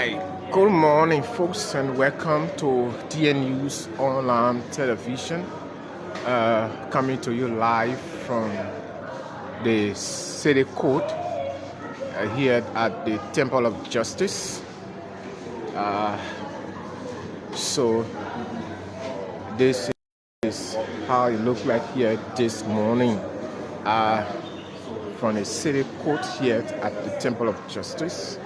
Right. Good morning, folks, and welcome to DNU's online television. Coming to you live from the City Court here at the Temple of Justice. So this is how it looked like here this morning from the City Court here at the Temple of Justice.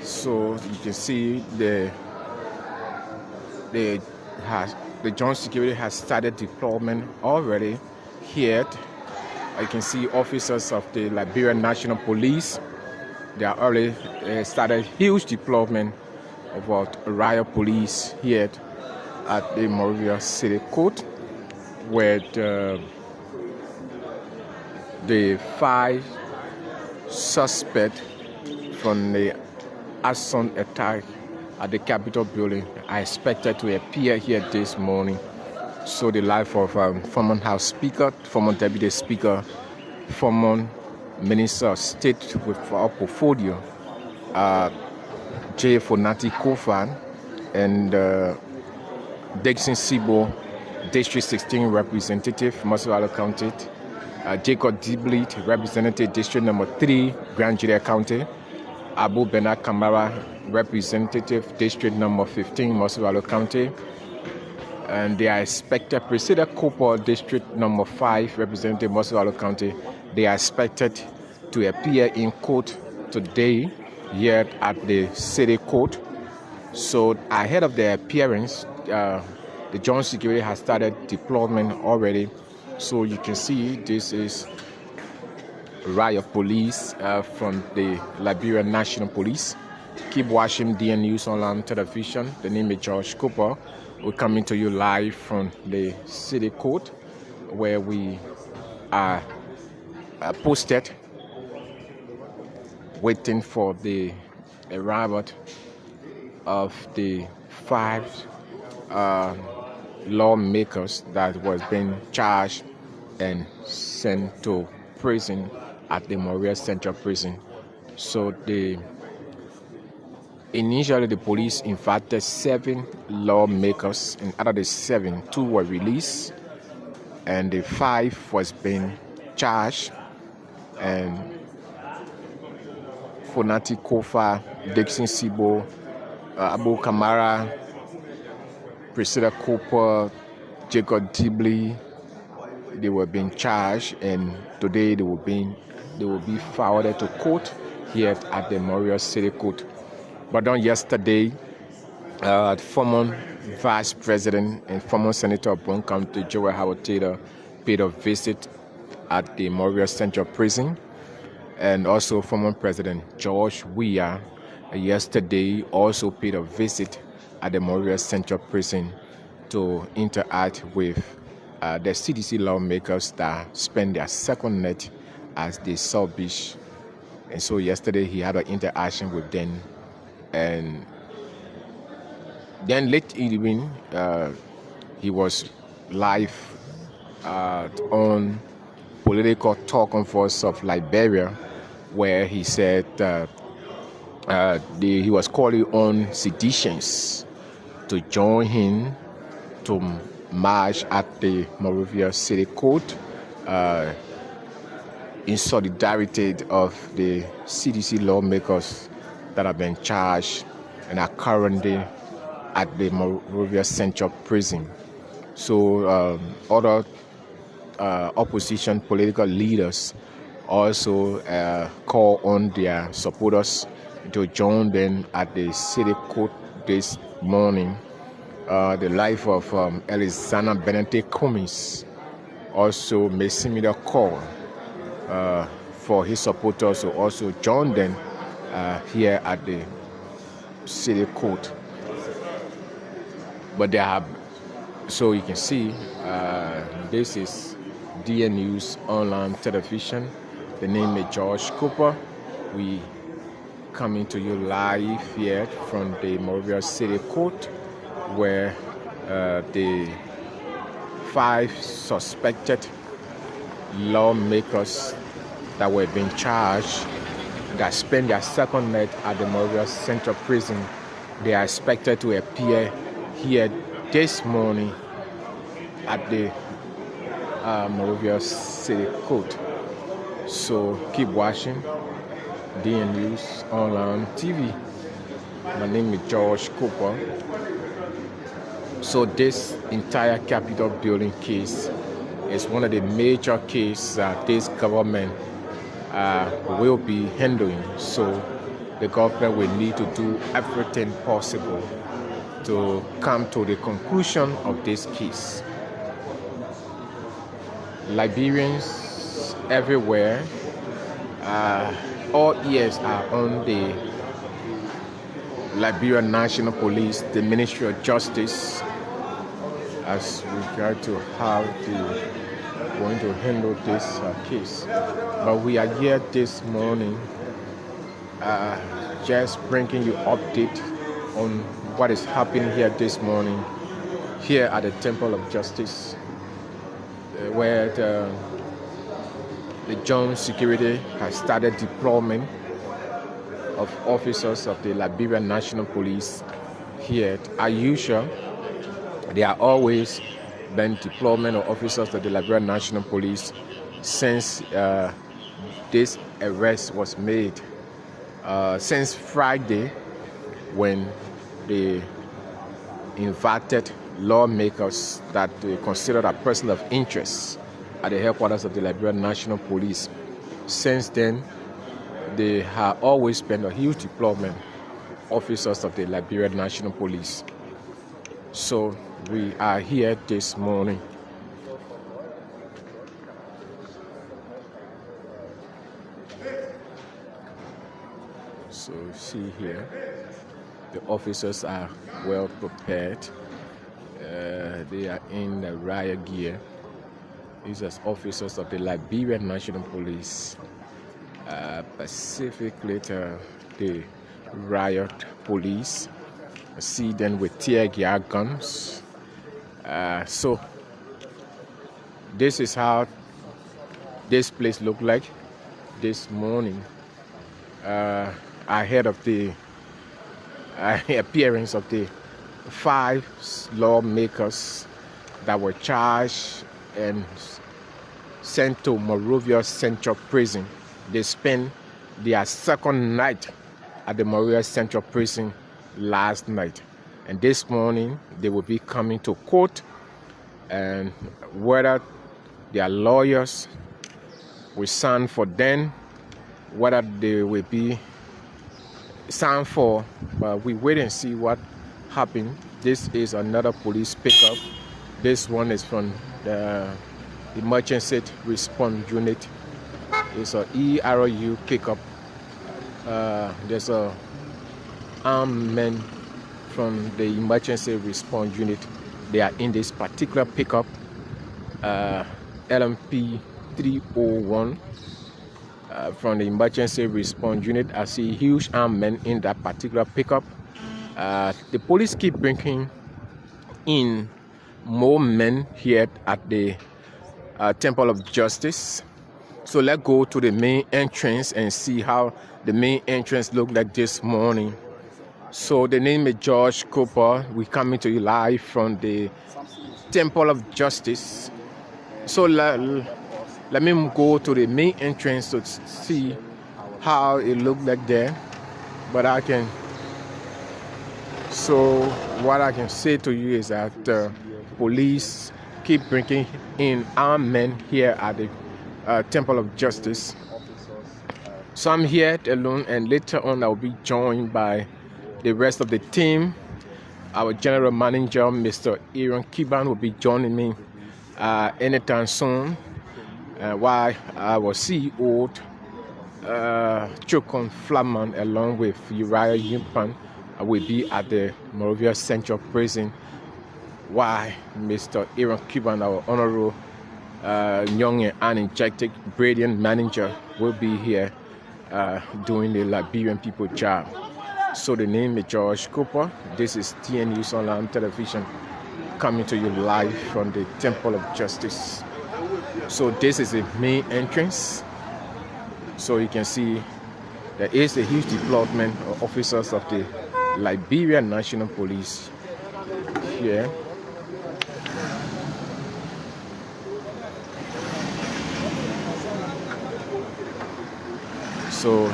So you can see the joint security has started deployment already here. You can see officers of the Liberian National Police. They are already started huge deployment of riot police here at the MONROVIA City Court, where the 5 suspects from the arson attack at the Capitol building are expected to appear here this morning. So the life of former House Speaker, former Deputy Speaker, former Minister of State with our portfolio, J. Fonati Kofan, and Dixon Sibo, District 16 Representative, Moswala County, Jacob Diblit, Representative, District Number 3, Grand Julia County, Abu Bernard Kamara, Representative, District Number 15, Moswala County, and they are expected, Precedents, Cooper, District Number 5, Representative, Moswala County, they are expected to appear in court today here at the City Court. So ahead of their appearance, the joint security has started deployment already. So you can see this is riot police from the Liberian National Police. Keep watching DNU's online television. The name is George Cooper. We're coming to you live from the City Court, where we are posted waiting for the arrival of the 5 lawmakers that was being charged and sent to prison at the MONROVIA Central Prison. So initially the police invited 7 lawmakers, and out of the 7, 2 were released, and the 5 was being charged. And Fonati Kofa, Dixon Sibo, Abu Kamara, Priscilla Cooper, Jacob Dibley, they were being charged, and today they will be forwarded to court here at the MONROVIA City Court. But on yesterday, former Vice President and former Senator of Brown County, Joel Howard Taylor, paid a visit at the MONROVIA Central Prison, and also former President George Weah yesterday also paid a visit at the MONROVIA Central Prison to interact with the CDC lawmakers that spend their second night as the South Beach. And so yesterday he had an interaction with them. And then late evening, he was live on Political Talk on Voice of Liberia, where he said he was calling on seditions to join him to march at the MONROVIA City Court in solidarity of the CDC lawmakers that have been charged and are currently at the MONROVIA Central Prison. So other opposition political leaders also call on their supporters to join them at the City Court this morning. The life of Alexander Benedict Cummings also made similar call for his supporters to also join them here at the City Court. But they have, so you can see, this is DNU's online television. The name is George Cooper. We coming to you live here from the MONROVIA City Court, where the 5 suspected lawmakers that were being charged that spent their second night at the MONROVIA Central Prison. They are expected to appear here this morning at the MONROVIA City Court. So keep watching DN News Online TV. My name is George Cooper. So this entire Capitol building case is one of the major cases that this government will be handling. So the government will need to do everything possible to come to the conclusion of this case. Liberians everywhere, all ears are on the Liberian National Police, the Ministry of Justice, as we try to how they going to handle this case. But we are here this morning just bringing you update on what is happening here this morning here at the Temple of Justice, where the Jones Security has started deployment of officers of the Liberian National Police here. As usual, there are always been deployment of officers of the Liberian National Police since this arrest was made. Since Friday, when they invited lawmakers that they considered a person of interest at the headquarters of the Liberian National Police. Since then, they have always been a huge deployment officers of the Liberian National Police. So we are here this morning. So see here, the officers are well prepared. They are in the riot gear. These are officers of the Liberian National Police, specifically the riot police. I see them with tear gas guns. So this is how this place looked like this morning, ahead of the appearance of the 5 lawmakers that were charged and sent to MONROVIA Central Prison. They spent their second night at the MONROVIA Central Prison last night, and this morning they will be coming to court, and whether their lawyers will sign for them, whether they will be signed for, but we wait and see what happens. This is another police pickup. This one is from the Emergency Response Unit. It's a ERU pickup. There's a armed men from the Emergency Response Unit. They are in this particular pickup, LMP 301 from the Emergency Response Unit. I see huge armed men in that particular pickup. The police keep bringing in more men here at the Temple of Justice. So let's go to the main entrance and see how the main entrance looked like this morning. So the name is George Cooper. We're coming to you live from the Temple of Justice. So let me go to the main entrance to see how it looked like there. But what I can say to you is that police keep bringing in armed men here at the Temple of Justice. So I'm here alone, and later on I will be joined by the rest of the team. Our general manager, Mr. Aaron Kiban, will be joining me anytime soon. While our CEO, Chokon Flaman, along with Uriah Yimpan, will be at the MONROVIA Central Prison. Why Mr. Aaron Kiban, our honorable young and uninjected brilliant manager, will be here doing the Liberian people job. So the name is George Cooper. This is TN News Online Television, coming to you live from the Temple of Justice. So this is the main entrance. So you can see There is a huge deployment of officers of the Liberian National Police here. So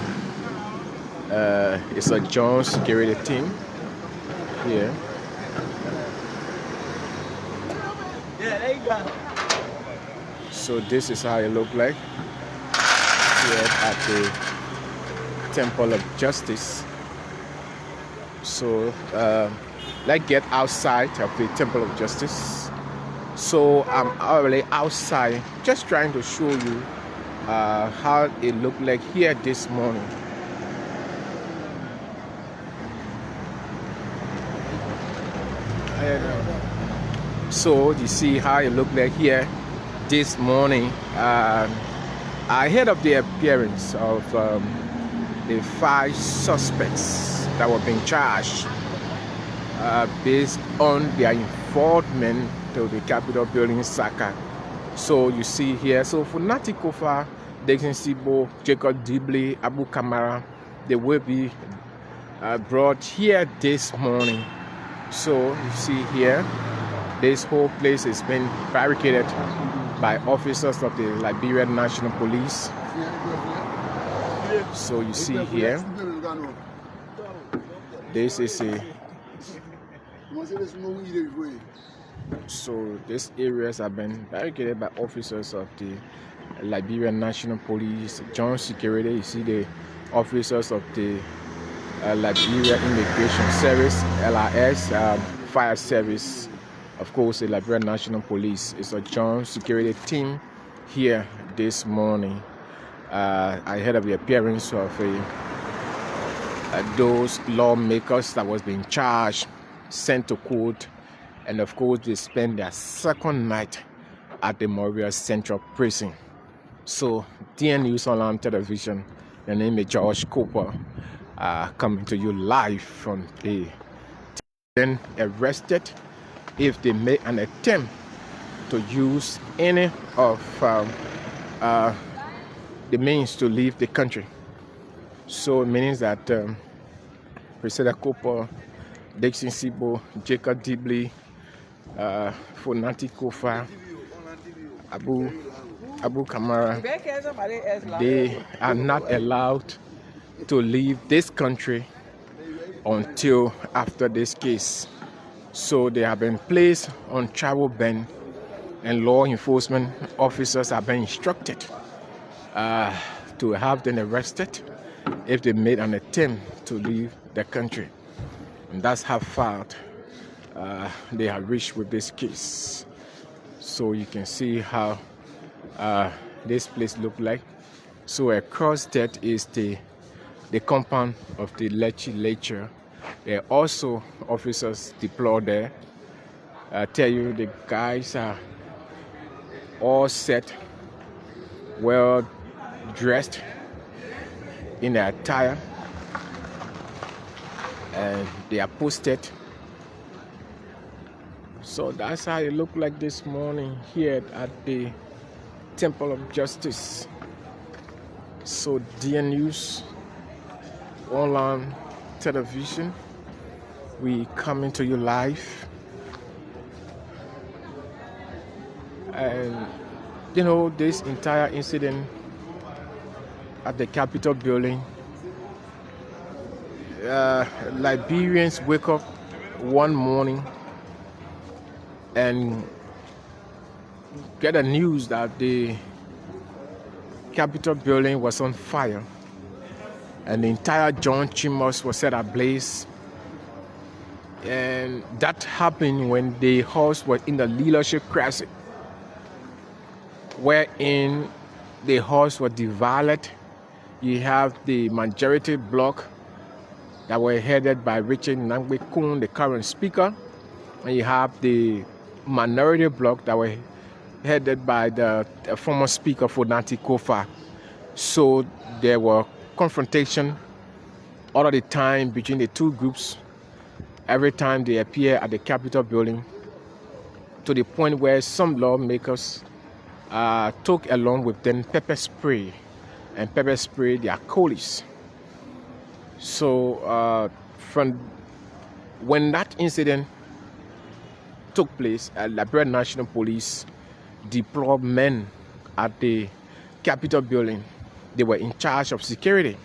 it's a joint security team here. Yeah, there you go. So this is how it look like here at the Temple of Justice. So let's get outside of the Temple of Justice. So I'm already outside, just trying to show you how it looked like here this morning. So you see how it looked like here this morning. I heard of the appearance of the 5 suspects that were being charged based on their involvement to the Capitol building saga. So you see here, so Funati Kofa, Dixon Sibo, Jacob Dibley, Abu Kamara, they will be brought here this morning. So you see here, this whole place has been barricaded by officers of the Liberian National Police. So you see here, this is so these areas have been barricaded by officers of the Liberian National Police, joint security. You see the officers of the Liberia Immigration Service, LRS, Fire Service, of course the Liberian National Police. It's a joint security team here this morning. I heard of the appearance of those lawmakers that was being charged, sent to court, and of course they spent their second night at the MONROVIA Central Prison. So DN News Online Television, the name is George Cooper, coming to you live from the then arrested if they make an attempt to use any of the means to leave the country. So it means that President Cooper, Dixon Sibo, Jacob Dibley, Funati Kofa, Abu Kamara, they are not allowed to leave this country until after this case. So they have been placed on travel ban, and law enforcement officers have been instructed to have them arrested if they made an attempt to leave the country. And that's how far they have reached with this case. So you can see how this place look like. So across that is the compound of the legislature. There are also officers deployed there. I tell you, the guys are all set, well dressed in their attire, and they are posted. So that's how it looked like this morning here at the Temple of Justice. So DN News Online Television, we coming to you live. And you know, this entire incident at the Capitol building, Liberians wake up one morning and get the news that the Capitol building was on fire and the entire joint chambers was set ablaze. And that happened when the house was in the leadership crisis, wherein the house was divided. You have the majority bloc that were headed by Richard Nangbe Kun, the current speaker, and you have the minority bloc that were headed by the former speaker Funati Kofa. So there were confrontation all of the time between the two groups every time they appear at the Capitol building, to the point where some lawmakers took along with them pepper spray and pepper spray their colleagues. So from when that incident took place, Liberian National Police deployed men at the Capitol building. They were in charge of security.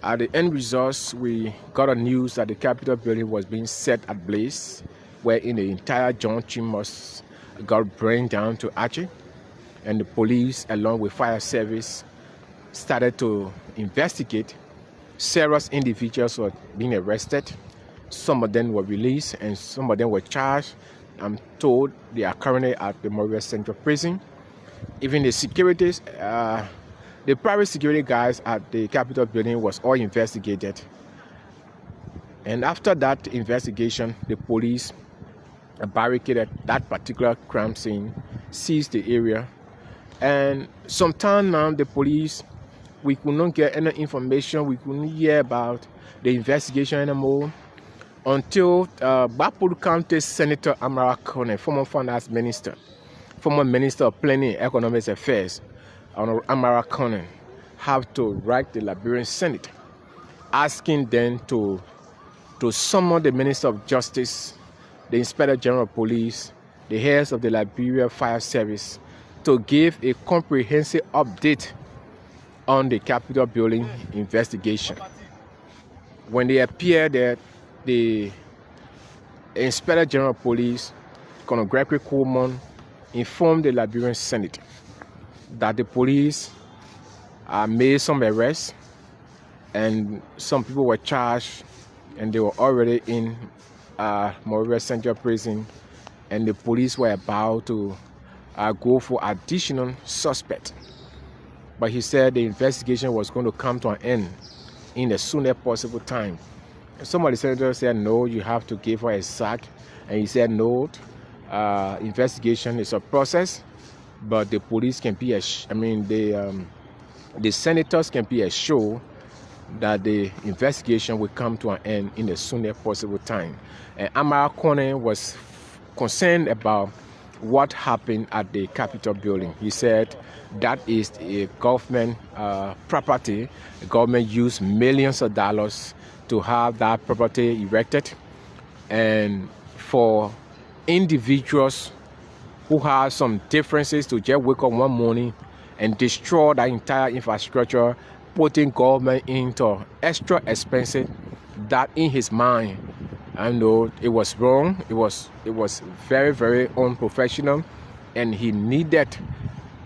At the end results, we got a news that the Capitol building was being set ablaze, wherein the entire John Chambers got burned down to ashes, and the police, along with fire service, started to investigate. Several individuals were being arrested. Some of them were released, and some of them were charged. I'm told they are currently at the MONROVIA Central Prison. Even the securities, the private security guys at the Capitol building was all investigated. And after that investigation, the police barricaded that particular crime scene, seized the area. And sometime now, the police, we could not get any information. We couldn't hear about the investigation anymore until Bapuru County Senator Amara Kone, former finance minister, former minister of planning and economic affairs, Amara Kone, have to write the Liberian Senate, asking them to summon the Minister of Justice, the Inspector General of Police, the heads of the Liberia Fire Service, to give a comprehensive update on the Capitol building investigation. When they appeared there, the Inspector General of Police, Colonel Gregory Coleman, informed the Liberian Senate that the police made some arrests and some people were charged, and they were already in MONROVIA Central Prison, and the police were about to go for additional suspects. But he said the investigation was going to come to an end in the soonest possible time. And some of the senators said, no, you have to give her a sack. And he said, no, investigation is a process, but the police can be, the senators can be assured that the investigation will come to an end in the soonest possible time. And Amara Kone was concerned about what happened at the Capitol building. He said that is a government property. The government used millions of dollars to have that property erected, and for individuals who have some differences to just wake up one morning and destroy that entire infrastructure, putting government into extra expenses, that in his mind, I know it was wrong. It was very, very unprofessional, and he needed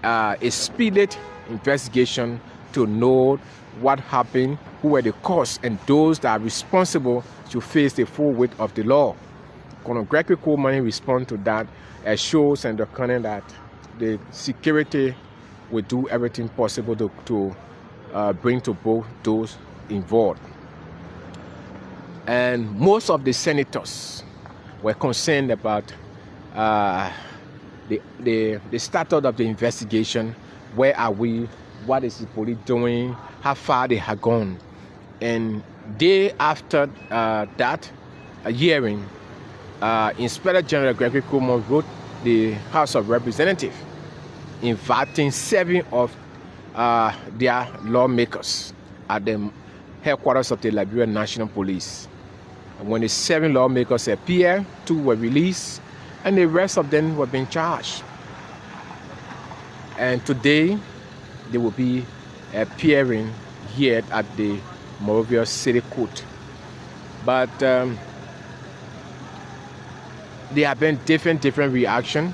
a speeded investigation to know what happened, who were the cause, and those that are responsible to face the full weight of the law. Colonel Gregory Coleman responded to that, assures and Kone that the security will do everything possible to bring to both those involved. And most of the senators were concerned about the status of the investigation. Where are we? What is the police doing? How far they have gone? And day after that hearing, Inspector General Gregory Coleman wrote the House of Representatives, inviting 7 of their lawmakers at the headquarters of the Liberian National Police. And when the 7 lawmakers appeared, 2 were released, and the rest of them were being charged. And today, they will be appearing here at the MONROVIA City Court. But there have been different reactions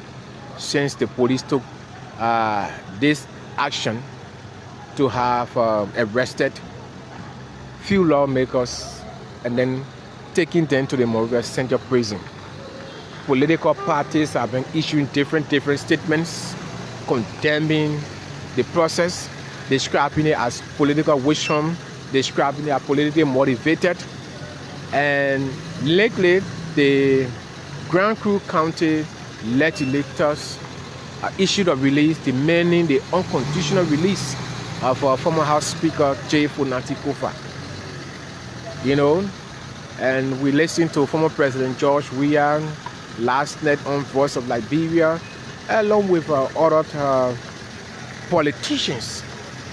since the police took this action to have arrested few lawmakers and then taking them to the MONROVIA Central Prison. Political parties have been issuing different statements condemning the process, describing it as political witch hunt, describing it as politically motivated. And lately, the Grand Crew County legislators issued a release demanding the unconditional release of former House Speaker J. Funati Kofa. You know, and we listened to former President George Weah last night on Voice of Liberia, along with other politicians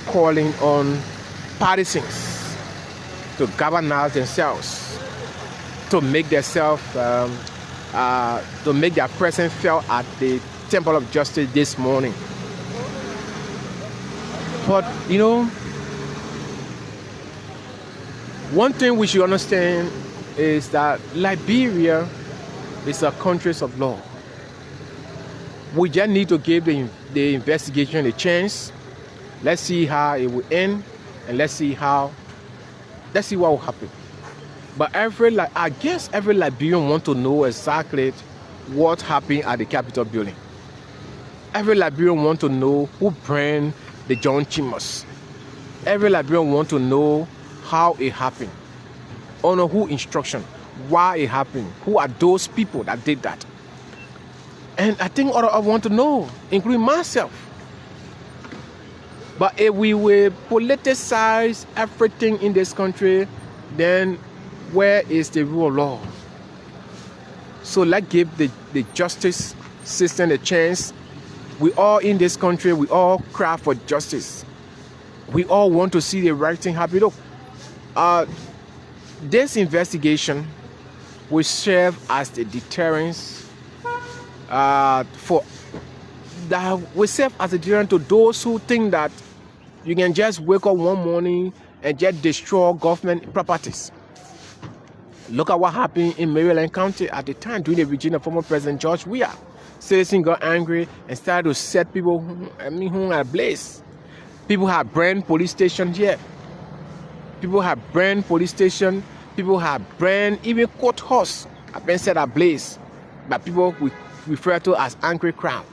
calling on partisans to galvanize themselves, to make themselves, to make their presence felt at the Temple of Justice this morning. But, you know, one thing we should understand is that Liberia is a country of law. We just need to give the investigation a chance. Let's see how it will end, and let's see what will happen. But I guess every Liberian wants to know exactly what happened at the Capitol building. Every Liberian wants to know who burned the John Chimers. Every Liberian wants to know how it happened, under who instruction, why it happened, who are those people that did that. And I think all of us want to know, including myself. But if we will politicize everything in this country, then where is the rule of law? So let's give the justice system a chance. We all in this country, we all cry for justice. We all want to see the right thing happen. Look, this investigation will serve as the deterrence to those who think that you can just wake up one morning and just destroy government properties. Look at what happened in Maryland County at the time during the regime of former President George Weah. Citizens got angry and started to set people who are ablaze. People have burned police stations here. People have burned police stations. People have burned even courthouse have been set ablaze by people we refer to as angry crowd.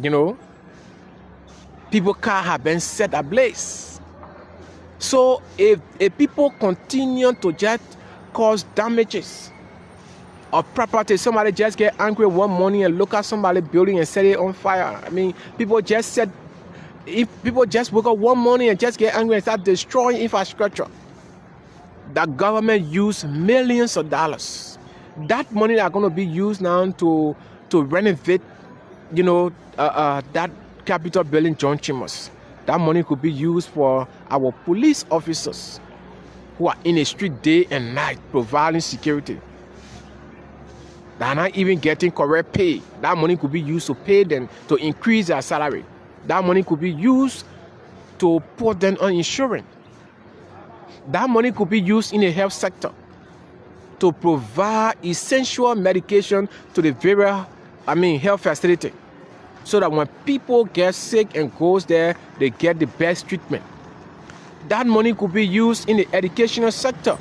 You know, people's cars have been set ablaze. So if people continue to just cause damages of property, somebody just get angry one morning and look at somebody's building and set it on fire. I mean, if people just wake up one morning and just get angry and start destroying infrastructure, the government use millions of dollars. That money that are going to be used now to renovate, you know, that Capitol building, John Chimers. That money could be used for our police officers who are in the street day and night providing security. They are not even getting correct pay. That money could be used to pay them, to increase their salary. That money could be used to put them on insurance. That money could be used in the health sector to provide essential medication to the various, health facility, so that when people get sick and goes there, they get the best treatment. That money could be used in the educational sector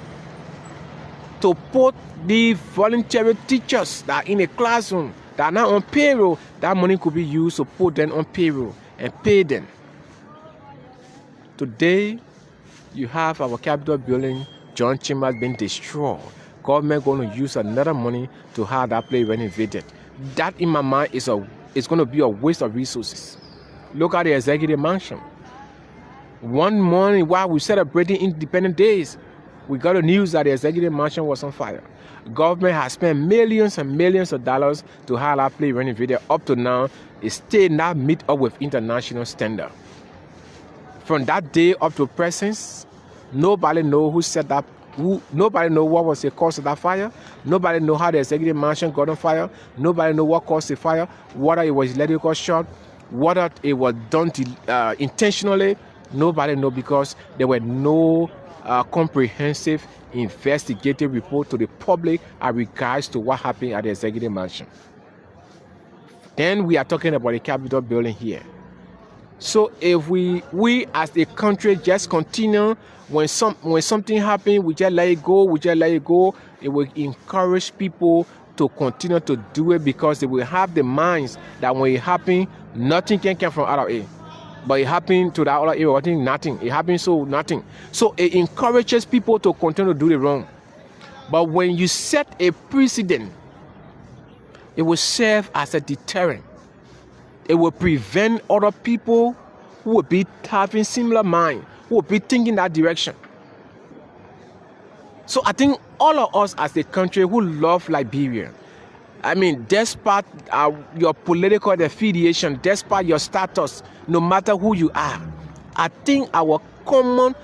to put the voluntary teachers that are in the classroom that are not on payroll. That money could be used to put them on payroll and pay them. Today, you have our Capitol building, John Chambers, being destroyed. Government going to use another money to have that place renovated. That, in my mind, is going to be a waste of resources. Look at the executive mansion. One morning while we celebrating Independence Days, we got the news that the executive mansion was on fire. Government has spent millions and millions of dollars to have that place renovated. Up to now, it still not meet up with international standard. From that day up to present, nobody know who set up. Nobody know what was the cause of that fire. Nobody know how the executive mansion got on fire. Nobody know what caused the fire. Whether it was electrical short, whether it was done intentionally. Nobody know, because there were no comprehensive investigative report to the public in regards to what happened at the executive mansion. Then we are talking about the Capitol building here. So if we as a country just continue, when something happens, we just let it go, it will encourage people to continue to do it, because they will have the minds that when it happens, nothing can come from out of it. But it happened to that other area, nothing. It happened, so nothing. So it encourages people to continue to do the wrong. But when you set a precedent, it will serve as a deterrent. It will prevent other people who will be having similar mind, who will be thinking that direction. So I think all of us as a country who love Liberia, despite your political affiliation, despite your status, no matter who you are, I think our common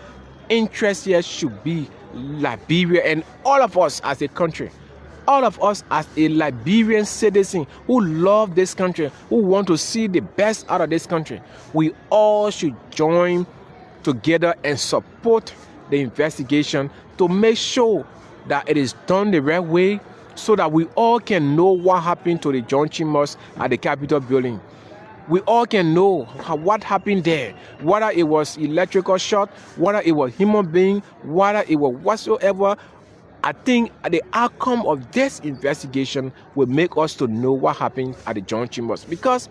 interest here should be Liberia and all of us as a country. All of us as a Liberian citizen who love this country, who want to see the best out of this country, we all should join together and support the investigation to make sure that it is done the right way so that we all can know what happened to the John Chimos at the Capitol building. We all can know what happened there, whether it was electrical shot, whether it was human being, whether it was whatsoever. I think the outcome of this investigation will make us to know what happened at the John Chambers, because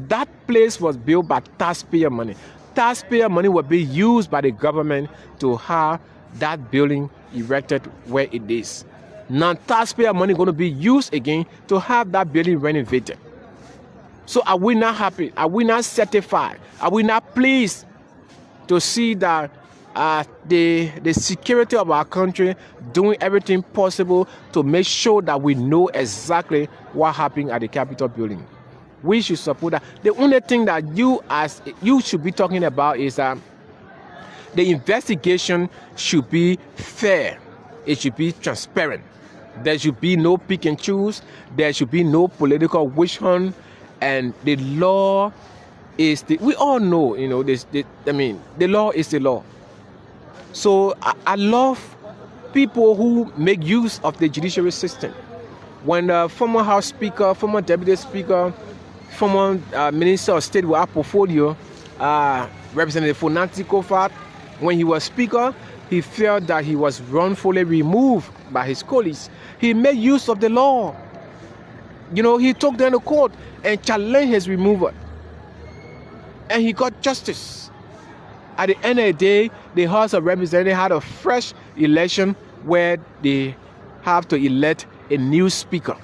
that place was built by taxpayer money. Taxpayer money will be used by the government to have that building erected where it is. Now taxpayer money going to be used again to have that building renovated. So are we not happy? Are we not satisfied? Are we not pleased to see that the security of our country doing everything possible to make sure that we know exactly what happened at the Capitol building? We should support that. The only thing that you should be talking about is that the investigation should be fair. It should be transparent. There should be no pick and choose. There should be no political witch hunt. And the law is we all know, the law is the law. So I love people who make use of the judiciary system. When the former House Speaker, former Deputy Speaker, former Minister of State with our portfolio, Representative Fonanti Kofat, when he was Speaker, he felt that he was wrongfully removed by his colleagues. He made use of the law. He took them to court and challenged his removal. And he got justice. At the end of the day, the House of Representatives had a fresh election where they have to elect a new speaker.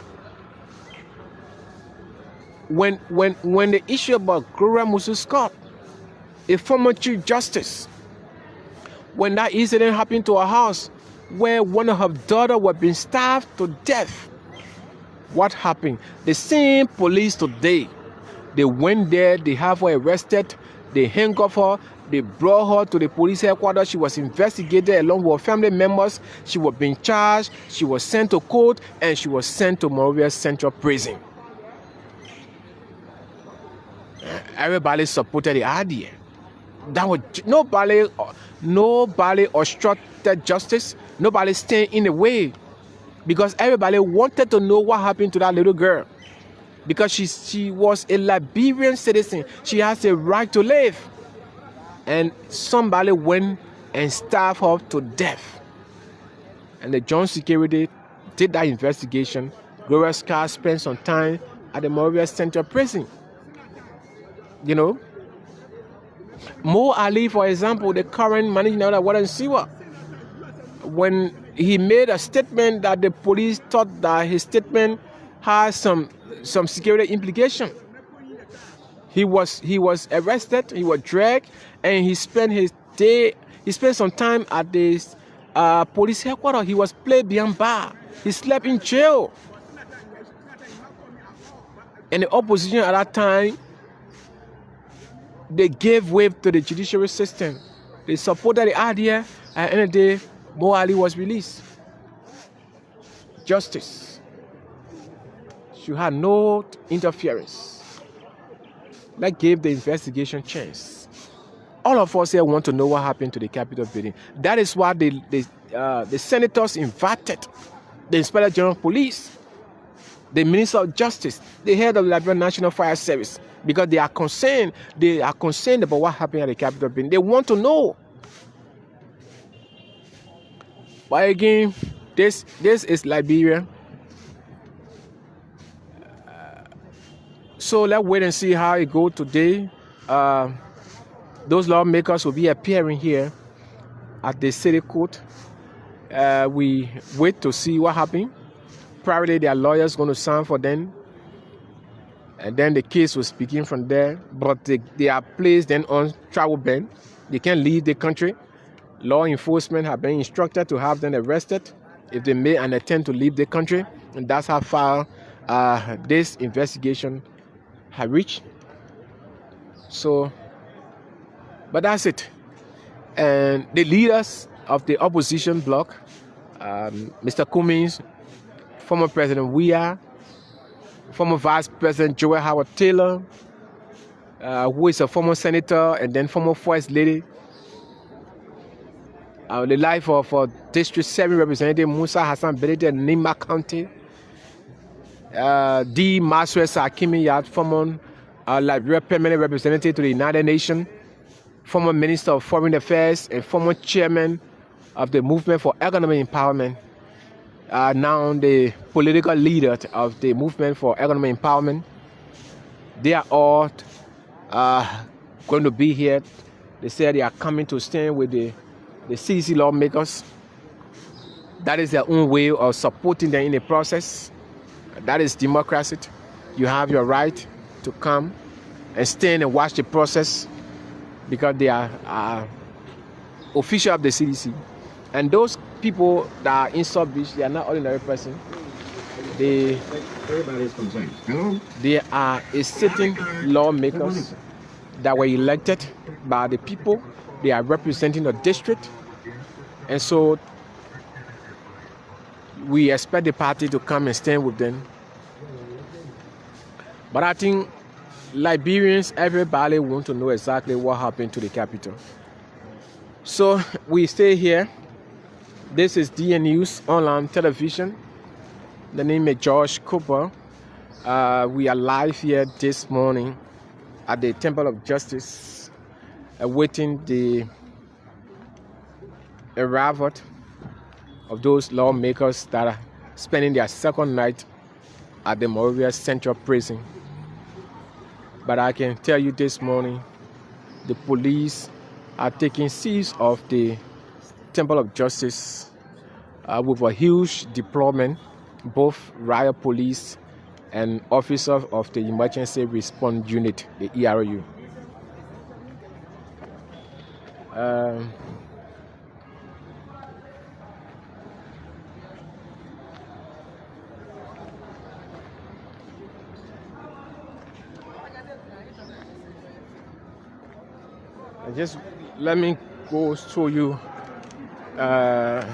When the issue about Gloria Musu Scott, a former Chief Justice, when that incident happened to her house, where one of her daughters was being starved to death, what happened? The same police today, they went there, they have her arrested, they handcuffed her, they brought her to the police headquarters. She was investigated along with her family members. She was being charged. She was sent to court, and she was sent to MONROVIA Central Prison. Everybody supported the idea. That was nobody obstructed justice. Nobody stayed in the way, because everybody wanted to know what happened to that little girl. Because she was a Liberian citizen. She has a right to live. And somebody went and starved her to death. And the John Security did that investigation. Gloria Scott spent some time at the MONROVIA Central Prison. Mo Ali, for example, the current managing editor of Water and Sewer, when he made a statement that the police thought that his statement had some security implication, he was arrested, he was dragged, and he spent some time at the police headquarters. He was placed behind bar. He slept in jail. And the opposition at that time, they gave way to the judiciary system. They supported the idea. At the end of the day, Mo Ali was released. Justice should have no interference. That gave the investigation chance. All of us here want to know what happened to the Capitol building. That is why the senators invited the Inspector General of Police, the Minister of Justice, the head of the Liberian National Fire Service, because they are concerned about what happened at the Capitol building. They want to know. But again, this is Liberia. So let's wait and see how it goes today. Those lawmakers will be appearing here at the city court. We wait to see what happens. Probably their lawyers going to sign for them. And then the case will begin from there. But they are placed then on travel ban. They can't leave the country. Law enforcement have been instructed to have them arrested if they make an attempt to leave the country. And that's how far this investigation has reached. So, but that's it. And the leaders of the opposition bloc, Mr. Cummings, former President Weah, former Vice President Joel Howard Taylor, who is a former senator and then former First Lady, the life of District 7 Representative Musa Hassan Benedict in Nima County, D. Maswe Sakimi Yad, former Liberia Permanent Representative to the United Nations, former Minister of Foreign Affairs and former Chairman of the Movement for Economic Empowerment, now the political leader of the Movement for Economic Empowerment. They are all going to be here. They say they are coming to stand with the CDC lawmakers. That is their own way of supporting them in the process. That is democracy. You have your right to come and stand and watch the process because they are official of the CDC. And those people that are in South Beach, they are not ordinary person. Everybody's concerned. They are a sitting lawmakers that were elected by the people. They are representing the district. And so we expect the party to come and stand with them. But I think Liberians, everybody want to know exactly what happened to the capital. So we stay here. This is DN News Online Television. The name is George Cooper. We are live here this morning at the Temple of Justice, awaiting the arrival of those lawmakers that are spending their second night at the MONROVIA Central Prison. But I can tell you this morning, the police are taking seize of the Temple of Justice with a huge deployment, both riot police and officers of the Emergency Response Unit, the ERU. Just let me go show you I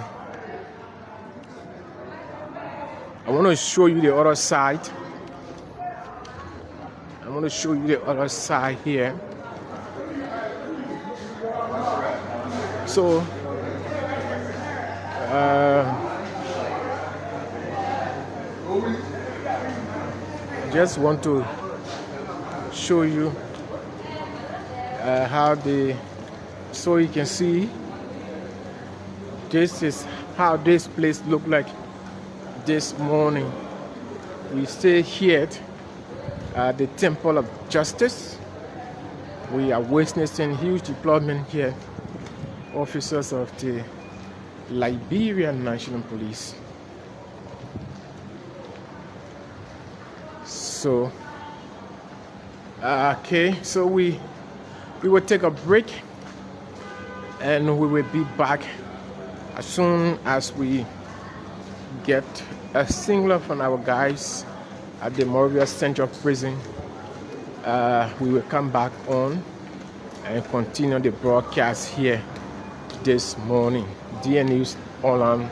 want to show you the other side. I want to show you the other side here. So just want to show you so you can see this is how this place looked like this morning. We stay here at the Temple of Justice. We are witnessing huge deployment here. Officers of the Liberian National Police. So okay, so we will take a break and we will be back as soon as we get a signal from our guys at the MONROVIA Central Prison. We will come back on and continue the broadcast here this morning. DN News Online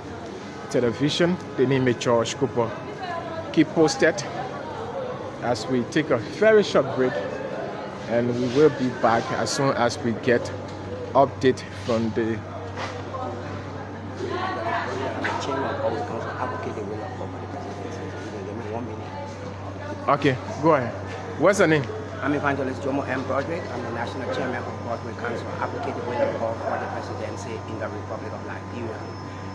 Television. The name is George Cooper. Keep posted as we take a very short break, and we will be back as soon as we get update from the Okay, go ahead. What's the name? I'm Evangelist Jomo M. Broderick. I'm the National Chairman of Corporate Council, advocate the will of God for the presidency in the Republic of Liberia.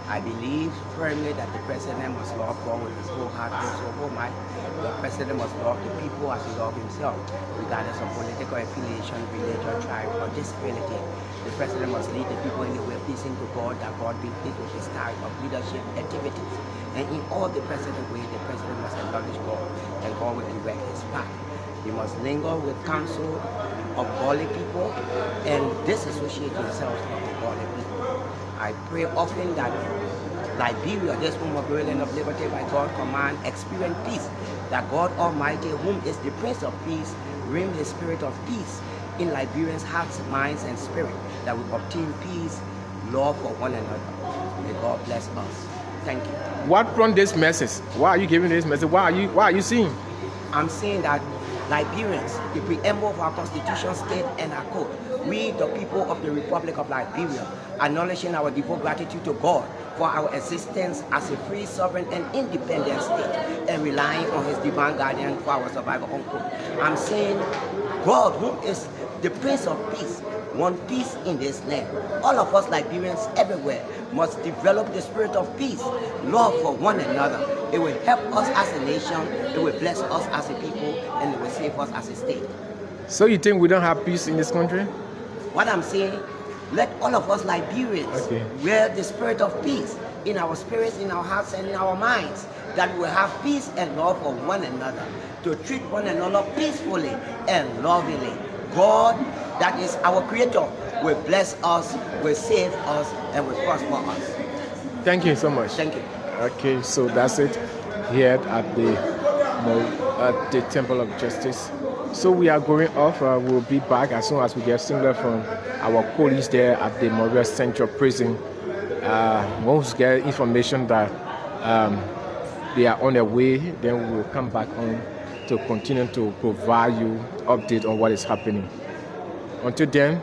I believe firmly that the president must love God with his whole heart and his whole mind. The president must love the people as he loves himself, regardless of political affiliation, religion, tribe, or disability. The president must lead the people in the way pleasing to God, that God be pleased with his style of leadership activities. And in all the president ways, the president must acknowledge God, and God will direct his path. He must linger with counsel of godly people and disassociate himself from the godly people. I pray often that Liberia, this home of glory and of liberty by God's command, experience peace. That God Almighty, whom is the Prince of Peace, reign the spirit of peace in Liberians' hearts, minds, and spirit, that we obtain peace, love for one another. May God bless us. Thank you. What from this message? Why are you giving this message? Why are you seeing? I'm saying that Liberians, the preamble of our constitution state and our code, we, the people of the Republic of Liberia, acknowledging our devout gratitude to God for our existence as a free, sovereign, and independent state, and relying on His divine guardian for our survival, unquote. I'm saying God, who is the Prince of Peace, want peace in this land. All of us Liberians everywhere must develop the spirit of peace, love for one another. It will help us as a nation, it will bless us as a people, and it will save us as a state. So you think we don't have peace in this country? What I'm saying, let all of us Liberians wear the spirit of peace in our spirits, in our hearts, and in our minds, that we will have peace and love for one another, to treat one another peacefully and lovingly. God, that is our creator, will bless us, will save us, and will prosper us. Thank you so much. Thank you. Okay, so that's it here at the Temple of Justice. So we are going off. We'll be back as soon as we get signal from our colleagues there at the MONROVIA Central Prison. Once we get information that they are on their way, then we will come back on to continue to provide you update on what is happening. Until then,